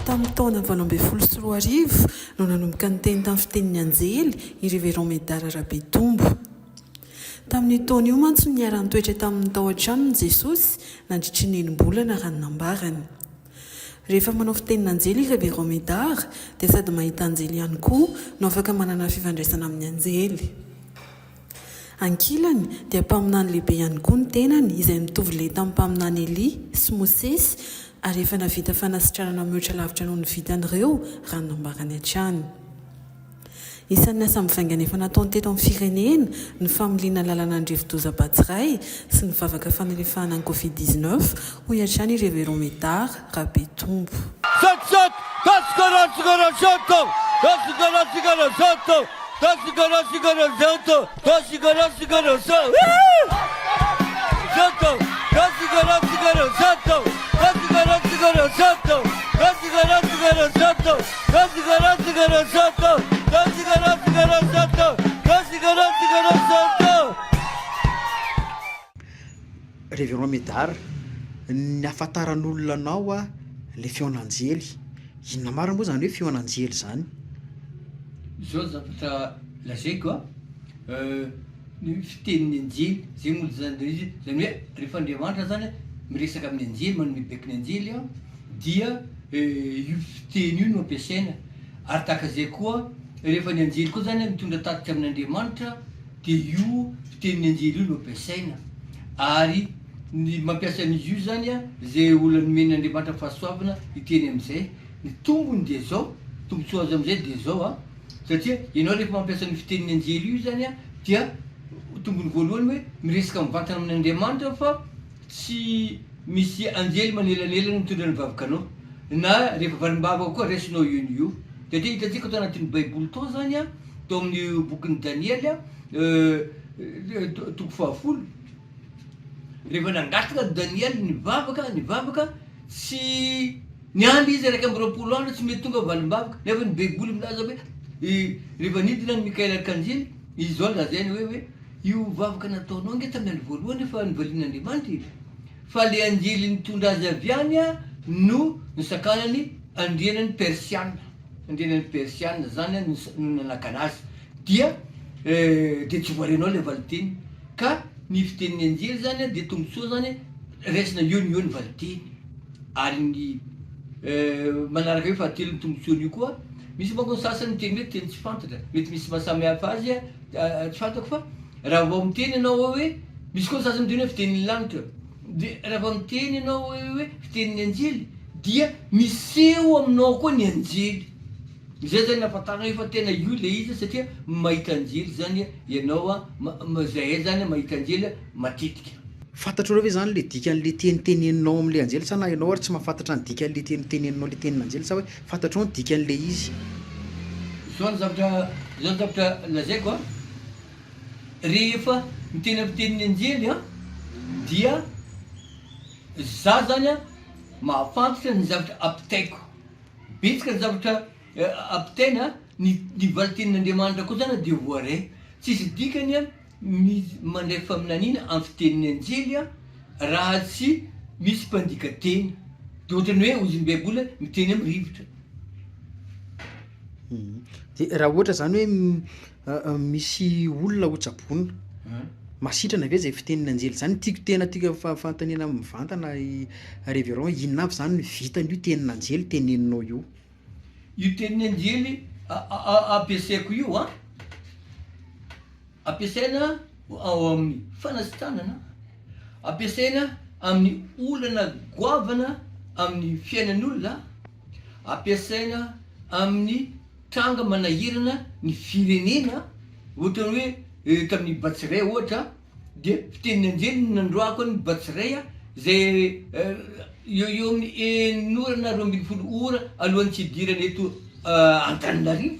Tamin'ny taona 2024 no nanomboka ny teny tamin'ny fitenin'ny anjely ireo Romedar Rabetombo. Tamin'ny taona io mantsy niara-nitoetra tamin'ny tao an-tranony Jesosy nandritry ny enim-bolana raha nambarany. Rehefa manao fitenin'ny anjely ireo Romedar dia sady mahita anjely ihany koa no afaka manana fifandraisana amin'ny anjely. Ankilany dia mpaminany lehibe ihany koa ny tenany izay mitovy le tamin'ny mpaminany Eli sy Mosesy ary efa navita fanasitranana mihoatra lavitra noho ny vitan'ireo raha nambarany hatrany. Isan'ny asa mivaingana efa nataony teto amin'ny firenena ny familiana lalana andrividoza Batsiray sy ny vavaka fanalefahana ny Covid-19 ho hatrany ireo Romedar Rabetombo. Reverend Romedar, ny afantaran'olona anao a le feon'anjely. Inona marina moa zany hoe feon'anjely zany? Zao zavatra lazaiko a ny fitenin'ny anjely zay moa zany izy zany hoe rehefa Andriamanitra zany miresaka amin'ny anjely manome beky ny anjely a dia io fiteny io no ampiasaina ary tahaka zay koa rehefa ny anjely koa zany mitondra tatitra amin'Andriamanitra dia io fitenin'ny anjely io no ampiasaina ary ny mampiasa an'izy io zany a zay olona nomen'Andriamanitra fahasoavana iteny amin'izay ny tombony dia zao tombontsoa azo amin'izay dia zao a satria ianao rehefa mampiasa ny fitenin'ny anjely io zany a dia tombony voalohany hoe miresaka mivantana amin'Andriamanitra fa tsy misy anjely manelanelana mitondra ny vavakanao na rehefa varim-bavaka koa raisinao io ny io satria hitantsika tao anatin'ny baiboly tao zany a tao amin'ny bokin'ny Daniely a toko 10 rehefa nangataka Daniely ny vavaka tsy niandry izy 120 andro tsy mety tonga valim-bavaka nefa ny baiboly milaza hoe rehefa nidina ny Mikaela arkanjely izy zao lazainy hoe io vavaka nataonao nge tamin'ny andro voalohany efa nivalian'Andriamanitra izy fa le anjely nitondra azy avy any a no nisakanany andrianan'ny Persiana zany no nanakanazy dia tsy voarenao le valiteny ka ny fitenin'ny anjely zany dia tombontsoa zany raisina io ny valiteny ary ny manaraka hoe fahatelo ny tombontsoany io koa misy manko ny sasany miteny hoe teny tsy fantatra mety misy mahasamihafa azy a tsy fantako fa raha vao miteny ianao hoe misy koa ny sasany miteny hoe fitenin'ny lanitra dia raha vao miteny ianao hoe fitenin'ny anjely dia miseho aminao koa ny anjely izay zany nahafantarana hoe fa tena io le izy satria mahita anjely zany ianao a zahay zany mahita anjely matetika. Fantatrao hoe zany le dikan'le teniteneninao amin'le anjely sa na ianao ary tsy mahafantatra ny dikan'le teniteneninao le tenin'anjely sa hoe fantatrao ny dikan'le izy? Zao ny zavatra lazaiko a rehefa miteny amin'ny fitenin'ny anjely a dia za zany a mahafantatra ny zavatra ampitaiko betsaka ny zavatra ampitaina ny valitenin'Andriamanitra koa zany dia voaray tsisy dikany a mandray faminaniana amin'ny fitenin'ny anjely a raha tsy misy mpandika teny dia ohatrany hoe ozy ny baiboly miteny amin'ny rivotra. Dia raha ohatra zany hoe misy olona hotsaboana masitrana ve zay fitenin'ny anjely zany tena tiako fahantanena mivantana reverend hoe inona avy zany ny vitan'io tenin'ny anjely teneninao io? Io tenin'ny anjely ampiasaiko io a ampiasaina ao amin'ny fanasitranana ampiasaina amin'ny olana goavana amin'ny fiainan'olona ampiasaina amin'ny tranga manahirana ny firenena ohatrany hoe tamin'ny Batsiray ohatra dia fitenin'ny anjely nandroako ny Batsiray a zay eo amin'ny 9 ora na 12 ora alohan'ny tsy hidirana eto Antananarivo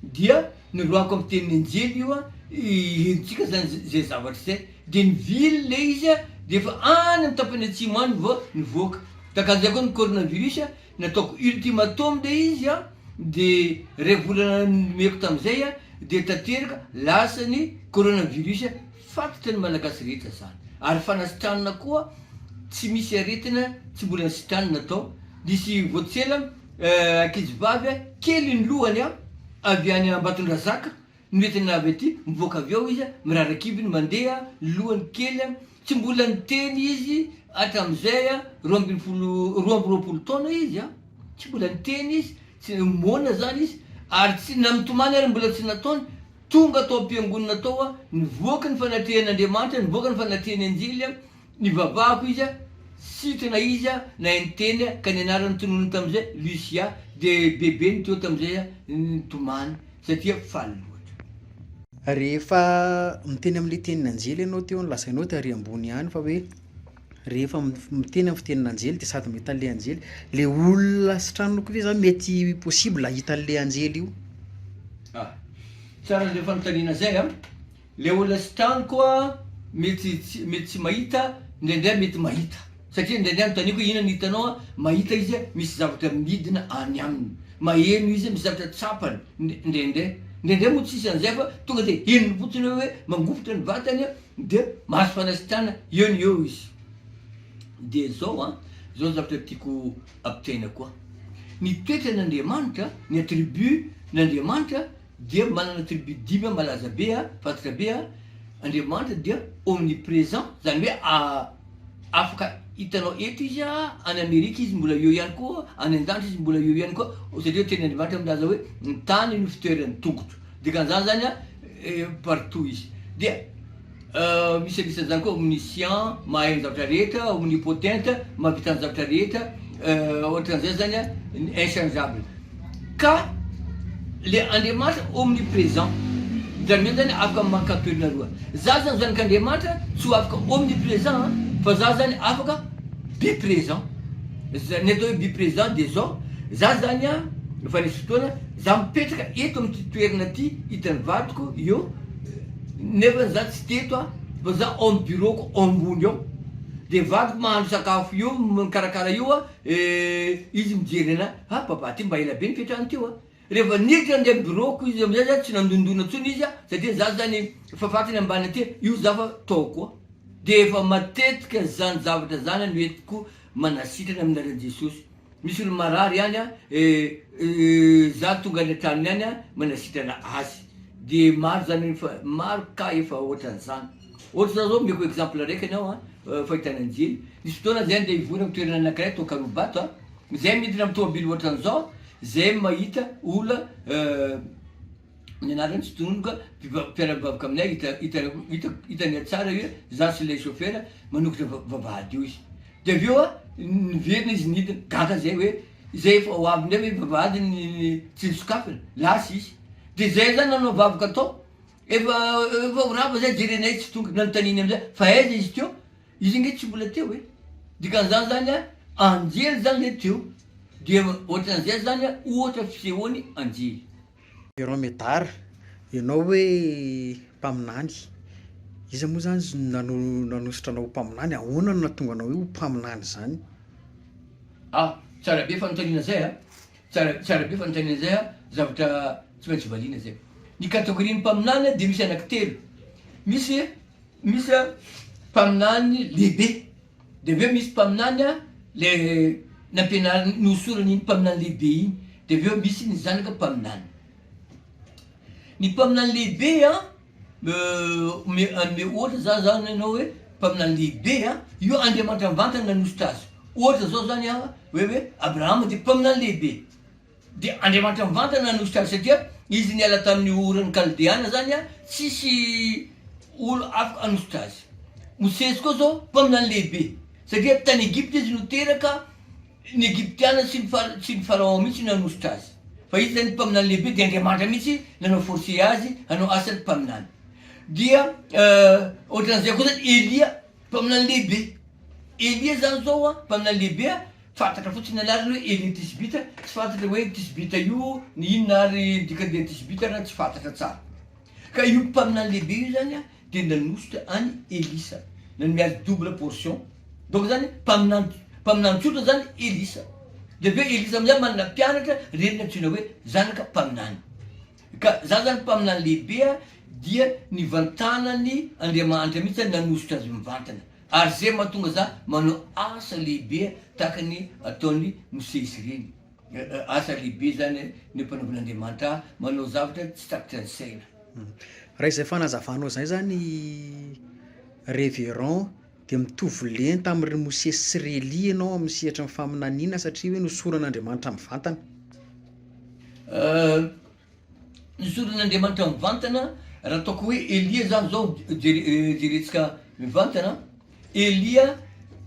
dia niroako amin'ny tenin'ny anjely io a hentsika zany zay zavatra zay dia nivily le izy a dia efa any amin'ny tapany atsimo any vao nivoaka takan'izay koa ny coronavirus a nataoko ultimatum le izy a dia ray volana nomeko tamin'izay a dia tanteraka lasa ny coronavirus fatitra ny malagasy rehetra zany ary fanasitranana koa tsy misy aretina tsy mbola nisitranana tao nisy voatsela ankizy vavy a kely ny lohany a avy any Ambatondrazaka noentina avy aty mivoaka avy ao izy a mirarakiviny mandeha lohany kely a tsy mbola niteny izy hatram'izay a roa amby roapolo taona izy a tsy mbola niteny izy tsy mona zany izy ary tsy namitomany ary mbola tsy nataony tonga atao am-piangonina tao a nivoaka ny fanatrehan'Andriamanitra nivoaka ny fanatrehany Anjely a nivavahako izy a sitrana izy a na niteny a ka nianarany tonony tam'izay Lucia de bebe ny teo tam'izay a nitomany satria faly loatra. Rehefa miteny amin'le tenin'Anjely ianao teo nolazainao tary ambony ihany fa hoe rehefa miteny amin'ny fitenin'Anjely de sady mahita an'le Anjely le olona sy tranonoko ve zany mety possible ahita an'le Anjely io? Tsara le fanontaniana zay a le olona sy tranoko a mety tsy mahita ndraindray mety mahita satria ndraindray notaniko hoe inona hitanao a mahita izy a misy zavatra midina any aminy maheno izy misy zavatra tsapany ndraindray moa tsisy an'izay fa tonga de henony fotsiny hoe mangofotra ny vatany a de mahazo fanasitrana eo ny eo izy de zao zao zavatra tiako ampitaina koa ny toetran'Andriamanitra ny attribut n'Andriamanitra dia manana attribut dimy malaza be a fantatra be a Andriamanitra dia omniprésent zany hoe afaka hitanao eto izy a any Amerika izy mbola eo ihany koa any an-danitra izy mbola eo ihany koa satria teny Andriamanitra milaza hoe ny tany no fitoeran'ny tongotro dikan'izany zany a partout izy dia misy anisan'izany koa omniscient mahay ny zavatra rehetra omnipotente mahavita ny zavatra rehetra ohatran'izay zany a inchangeable ka le Andriamanitra omniprésent zany hoe zany afaka mankaperina roa za zany zanak'Andriamanitra tsy ho afaka omniprésent fa za zany afaka biprésent ny atao hoe biprésent de zao za zany a efa nisy fotoana za mipetraka eto amin'ty toerana ty hitan'ny vadiko eo nefa za tsy teto a fa za ao amin'ny bureauko ambony ao de vadiko mahandro sakafo eo mikarakara eo a izy mijery anahy papa ty mba ela be nipetrahany teo a rehefa niditra andeha amin'ny bureauko izy amizay zany tsy nandondona ntsony izy a satria za zany fafatiny ambany aty io za fa tao koa de efa matetika zany zavatra zany no entiko manasitrana aminaran'i Jesosy misy olo marary ihany a za tonga any an-tranony ihany a manasitrana azy de maro zany maro ka efa ohatran'izany ohatra zao meko exemple raiky anao a fahitana Anjely nisy fotoana zay de ivona amin'ny toerana anankiray tao Karobato a zay midina amin'ny tomobily ohatran'izao zay mahita olona ny anarany tsy tonony ka mpiara-bavaka aminay hitany tsara hoe za sy le chauffeur manokotra vavahady io izy de avy eo a niverina izy nidina gaga zay hoe zay efa ho avy ndray hoe vavahady tsy nisokafana lasy izy de zay zany nanao vavaka atao efa ho rava zay jerenay tsy tonga nanotaniny amizay fa aiza izy teo izy nge tsy mbola teo hoe dikan'izany zany a Anjely zany le teo de ohatran'izay zany a ohatra fisehoany Anjely. Ianao medara ianao hoe mpaminany iza moa zany nanositra anao mpaminany ahoana no nahatonga anao hoe mpaminany zany? Tsara be fanontaniana zay a tsara be fanontaniana zay a zavatra tsy maintsy valiana zay ny kategorian'ny mpaminany de misy anankitelo misy mpaminany lehibe de aveo misy mpaminany a le nampianariny nosorany iny mpaminany lehibe iny de aveo misy ny zanaka mpaminany ny mpaminany lehibe a anome ohatra za zany anao hoe mpaminany lehibe a io Andriamanitra mivantana nanositra azy ohatra zao zany a hoe Abrahama de mpaminany lehibe de Andriamanitra mivantana nanositra azy satria izy niala tamin'ny oran'ny Kaldeana zany a tsisy olo afaka anositra azy Mosesy koa zao mpaminany lehibe satria tany Egypte izy noteraka ny Egyptiana sy ny Pharaon mihitsy nanositra azy fa izy zany mpaminany lehibe de Andriamanitra mihitsy nanao forcé azy hanao asany mpaminany dia ohatran'izay koa zany Elia mpaminany lehibe Elia zany zao a mpaminany lehibe a fantatra fotsiny anarany hoe Elia Tisbita tsy fantatra hoe Tisbita io ny inona ary dikande Tisbita raha tsy fantatra tsara ka io mpaminany lehibe io zany a de nanositra any Elisa nanome azy double portion donc zany mpaminany tsotra zany Elisa de aveo Elisa amizay manana mpianatra reny antsoina hoe zanaka mpaminany ka za zany mpaminany lehibe a dia nivantanany Andriamanitra mihitsy nanositra azy mivantana ary zay mahatonga za manao asa lehibe tahaka ny ataony Mosesy reny asa lehibe zany ny mpanaovan'Andriamanitra manao zavatra tsy takitra ny saina. Raha izay fanazavanao zay zany révérend de mitovy lenta amin'ny Mosesy sy Rélie ianao amin'ny sehatra ny faminaniana satria hoe nosoran'Andriamanitra amin'ny vantana. Nosoran'Andriamanitra mivantana raha ataoko hoe Elia zany zao jerentsika mivantana. Elia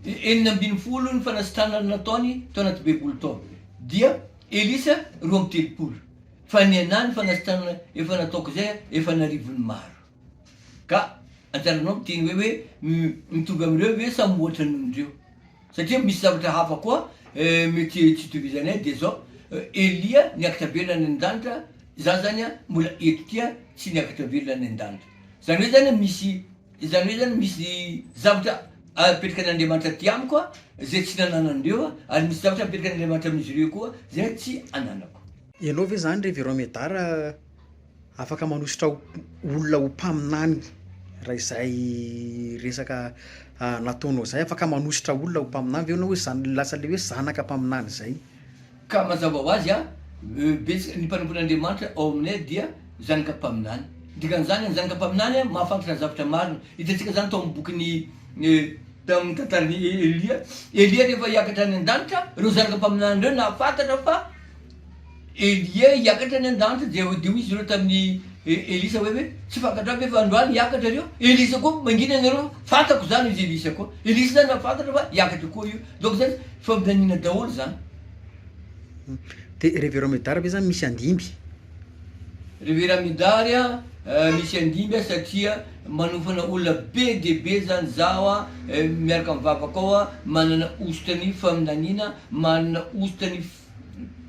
19 ny fanasitranana nataony tao anaty baiboly tao, dia Elisa 12 fa ny anahy ny fanasitranana efa nataoko zay efa narivony maro. Ka anjaranao miteny hoe mitovy amin'ireo hoe samy ohatra nondreo satria misy zavatra hafa koa mety tsy itovizanay de zao Elia niakatra velona ny an-danitra, za zany mbola eto tia tsy niakatra velona ny an-danitra. Zany hoe zany misy zavatra apetraka an'Andriamanitra ty amiko zay tsy nananandreo ary misy zavatra apetraka an'Andriamanitra amin'izy ireo koa zay tsy ananako. Ianao ve zany révérend Médard afaka manositra olona ho mpaminany raha izay resaka nataonao zay, afaka manositra olona ho mpaminany ve ianao hoe lasa le hoe zanaka mpaminany zay? Ka mazava ho azy betsaka ny mpanompon'Andriamanitra ao aminay dia zanaka mpaminany. Dikan'izany ny zanaka mpaminany mahafantatra zavatra marina. Hitantsika zany tao amin'ny bokin'ny tamin'ny tantaran'ny Elia rehefa hiakatra ny an-danitra, ireo zanaka mpaminany ireo nahafantatra fa Elia hiakatra ny an-danitra dia izy ireo tamin'ny Elisa hoe tsy fantatra ve fa androany hiakatra reo. Elisa koa mangina nareo fantako zany izy Elisa koa. Elisa zany nahafantatra fa hiakatra koa io. Donc zany faminaniana daholo zany. De révérend Médard ve zany misy andimby? Révérend Médard misy andimby satria manofana olona be de be zany zaho miaraka amin'ny vavaka ao manana ositra ny faminaniana, manana ositra ny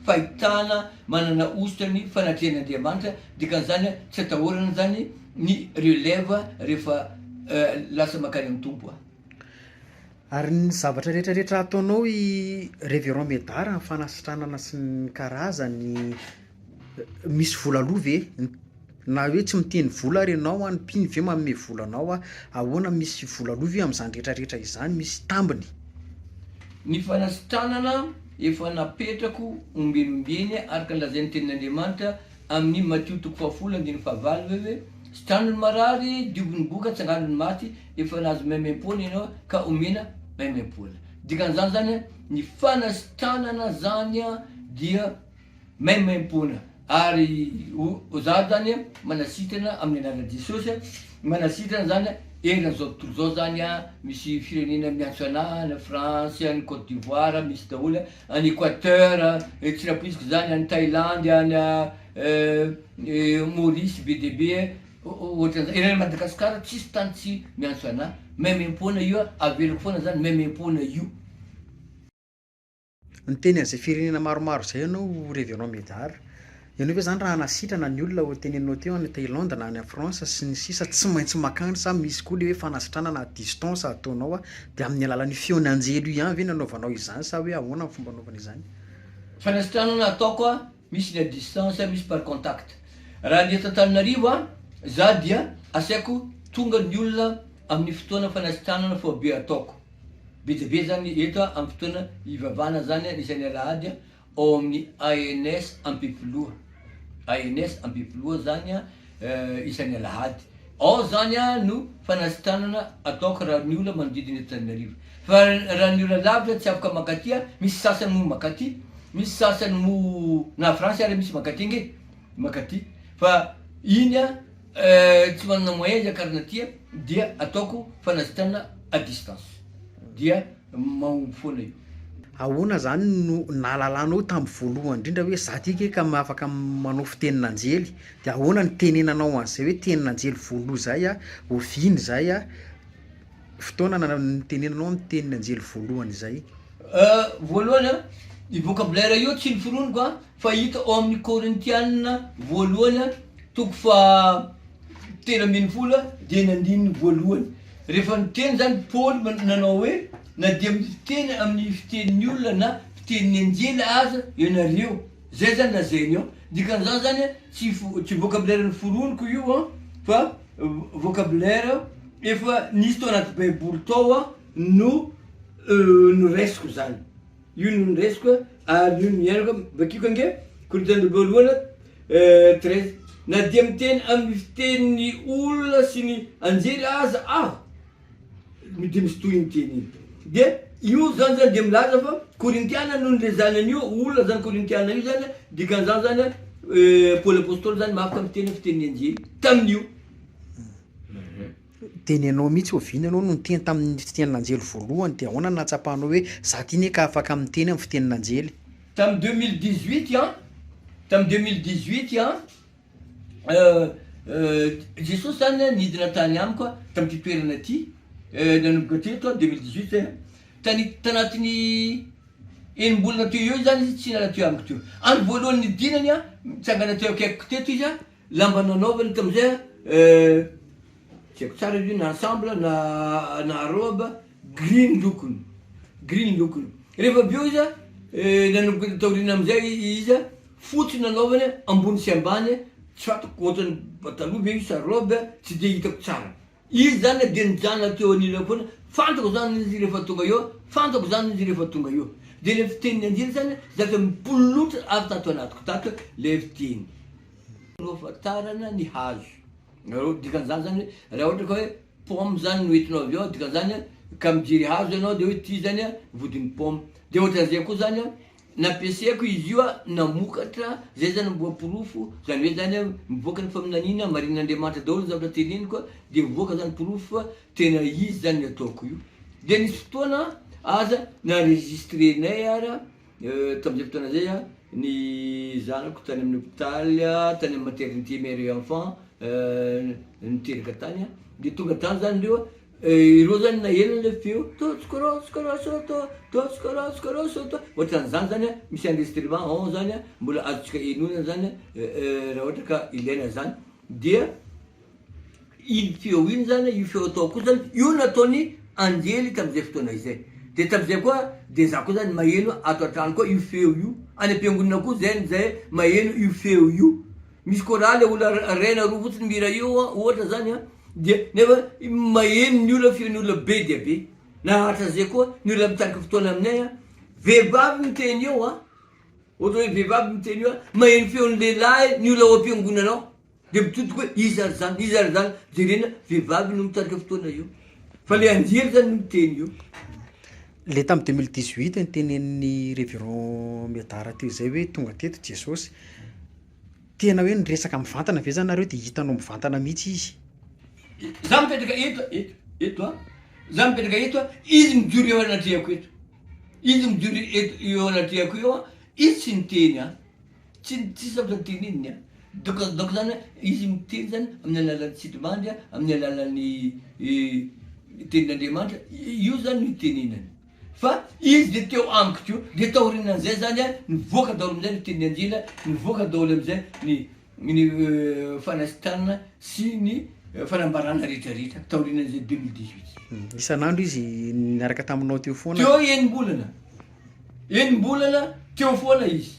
fahitana, manana ositra ny fanatrehan'Andriamanitra. Dikan'izany tsy atahorana zany ny relève rehefa lasa makany amin'ny tompo. Ary ny zavatra rehetrarehetra ataonao i révérend Médard amin'ny fanasitranana sy ny karazany, misy vola aloha ve? Na hoe tsy miteny vola ary ianao ny mpino ve manome vola anao ahoana misy vola aloha ve amin'izany rehetrarehetra izany, misy tambiny? Ny fanasitranana efa napetrako ombenombeny araka ny lazain'ny tenin'Andriamanitra amin'ny Matthieu 7:15 hoe sitranony marary dioviny boka tsanganony maty, efa nahazo maimaim-poana ianao ka omena maimaim-poana. Dikan'izany zany ny fanasitranana zany dia maimaim-poana. Ary za zany manasitrana amin'ny anaran'i Jesosy, manasitrana zany erina zao tontolo zao zany misy firenena miantso anahy, ny France, ny Côte d'Ivoire misy daholo, any Équateur tsirapoiziko zany, any Thaïlande, any Maurice be de be ohatran'izany. Erina Madagasikara tsisy tany tsy miantso anahy, maimaim-poana io avelako foana zany maimaim-poana io. Niteny an'izay firenena maromaro zay ianao révérend Médard, ianao ve zany raha nasitrana ny olona ho tenenao teo any Thaïlande na any France sy ny sisa tsy maintsy makany sa misy koa le hoe fanasitranana à distance ataonao de amin'ny alalan'ny feon'ny anjely io ihany ve nanaovanao izany sa hoe ahoana ny fomba anaovana izany? Fanasitranana ataoko misy ny à distance, misy par contact. Raha ny eto Antananarivo za dia asaiko tonga ny olona amin'ny fotoana fanasitranana fo be ataoko. Be de be zany eto amin'ny fotoana ivavana zany isan'ny alahady ao amin'ny ANS Ampipoloha. ANS Ampipoloha zany isan'ny alahady. Ao zany no fanasitranana ataoko raha ny olona manodidina eto Antananarivo. Fa raha ny olona lavitra tsy afaka makaty, misy sasany mo makaty, misy sasany mo na France ary misy makaty nge makaty. Fa iny tsy manana moyen hiakarana aty dia ataoko fanasitranana à distance. Dia mahomby foana io. Ahoana zany no nahalalanao tamin'ny voalohany indrindra hoe za ty ka afaka manao fitenin'anjely, de ahoana ny tenenanao an'izay hoe tenin'anjely voaloha zay oviny zay fotoana ny tenenanao amin'ny tenin'anjely voalohany zay? Voalohany i vocabulaire io tsy noforoniko fa hita ao amin'ny Korintiana voalohany toko fa 13 dia 9 voalohany. Rehefa niteny zany Paul nanao hoe na dia miteny amin'ny fitenin'ny olona na fitenin'ny anjely aza ianareo, zay zany lazainy ao. Dikan'izany zany tsy vocabulaire noforoniko io fa vocabulaire efa nisy tao anaty baiboly tao no raisiko zany. io no niraisiko ary io miaraka bakiko ange kolontsaina voalohana 13 na dia miteny amin'ny fitenin'ny olona sy ny anjely aza aho de misy toy ny teny iny de io zany de milaza fa korintiana noho le zanan'io olona zany korintiana io zany dikan'izany zany Paoly apôstôly zany mahafaka miteny fitenin'ny anjely tamin'io tenenao mihitsy ovina anao no niteny tamin'ny fitenin'anjely voalohany de ahoana natsapahanao hoe za ty ne ka afaka miteny amin'ny fitenin'anjely tamin'ny 2018 an tamin'ny 2018 an Jesosy zany nidina tany amiko tamin'ity toerana ty nanomboka teto 2018 zay tanatin'ny enimbolana teo eo zany izy tsy nana teo amiko teo andro voalohany nidinany a mitsangana teo akaikiko teto izy a lamba nanaovany tamizay tsy haiko tsara izy io na ensemble na robe green lokony rehefa bio izy a nanomboka taorina amizay izy a fotsy nanaovany ambony sy ambany tsy fatako ohatrany pataloha be io sa robe tsy de hitako tsara izy zany de nijanona teo anila foana fantako zany izy rehefa tonga eo fantako zany izy rehefa tonga eo de le fitenin'ny anjely zany zaka mipololotra avy tato anatiko tato le fiteny fatarana ny hazo dikan'izany zany raha ohatra ka hoe pomme zany no entinao avy ao dikan'izany ka mijery hazo ianao de hoe ty zany a vodiny pomme de ohatran'izay koa zany a nampiasaiko izy io a namokatra zay zany mboapirofo zany hoe zany mivoaka ny faminanina marin'Andriamanitra daholo zavatra teneniko de mivoaka zany pirofo fa tena izy zany ny ataoko io de nisy fotoana aza naenregistrenay ara tamizay fotoana zay a ny zanako tany amin'ny hôpitaly tany amin'ny maternité mère et enfant niteraka tany a de tonga tany zany reo ireo zany nahelana le feo toskorosoto ohatran'izany zany a misy enregistrement on zany a mbola azotsika enona zany raha ohatra ka ilaina zany dia iny feo iny zany io feo atao koa zany io nataony anjely tamizay fotoana izay de tamizay koa de za koa zany maheno ato antrano koa io feo io any am-piangonana koa zay maheno io feo io misy koraly olo raina roa fotsiny mira io ohatra zany a de nefa maheno ny olona feon'ny olona be dia be nahatra zay koa ny olona mitarika fotoana aminay a vehivavy miteny eo a ohatra hoe vehivavy miteny eo a maheno feon'ny lehilahy ny olona ao am-piangonanao de mitodiko hoe izy ary zany jerena vehivavy no mitarika fotoana io fa le anjely zany no miteny io le tamin'ny 2018 nitenen'ny révérend Médard teo zay hoe tonga teto Jesosy tena hoe niresaka mivantana ve zany nareo de hitanao mivantana mihitsy izy za mipetraka eto za mipetraka eto izy mijoro eo anatriako eto izy mijoro eo anatriako eo a izy tsy niteny a tsy zavatra teneniny a donc zany izy miteny zany amin'ny alalan'ny sidimandry a amin'ny alalan'ny tenin'Andriamanitra io zany no itenenany fa izy de teo amiko teo de taorinan'izay zany a nivoaka daholo amizay ny tenin'ny anjely nivoaka daholo amizay ny fanasitanana sy ny fanambarana rehetrarehetra taorinan'izay 2018 isan'andro izy niaraka taminao teo foana teo enimbolana teo foana izy